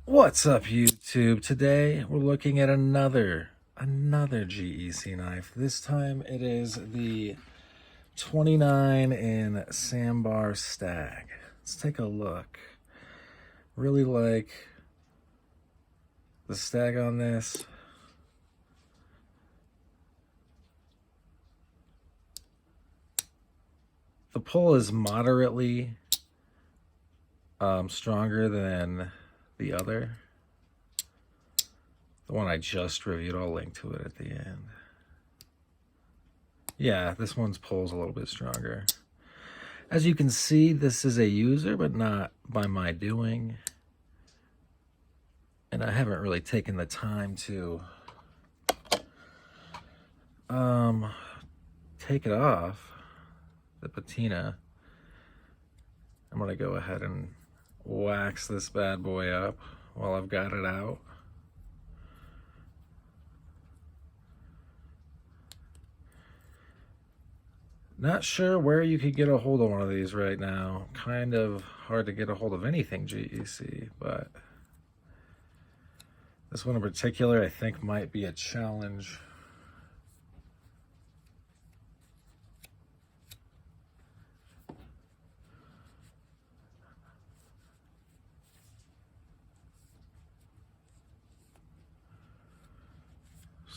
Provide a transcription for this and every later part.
What's up, YouTube? Today we're looking at another GEC knife. This time it is the 29 in Sambar Stag. Let's take a look. Really like the stag on this. The pull is moderately stronger than the other. The one I just reviewed, I'll link to it at the end. Yeah, this one's pull's a little bit stronger. As you can see, this is a user, but not by my doing. And I haven't really taken the time to take it off the patina. I'm gonna go ahead and wax this bad boy up while I've got it out. Not sure where you could get a hold of one of these right now. Kind of hard to get a hold of anything GEC, but this one in particular I think might be a challenge.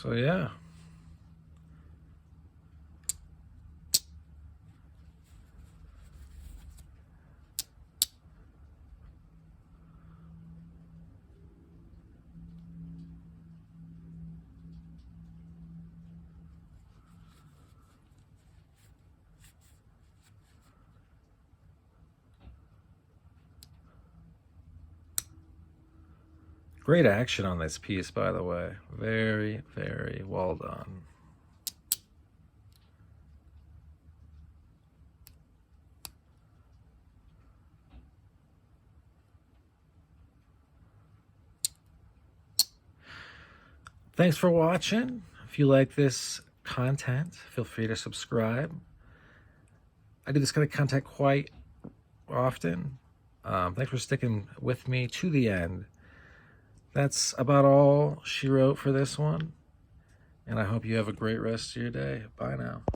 So yeah. Great action on this piece, by the way. Very, very well done. Thanks for watching. If you like this content, feel free to subscribe. I do this kind of content quite often. Thanks for sticking with me to the end. That's about all she wrote for this one, and I hope you have a great rest of your day. Bye now.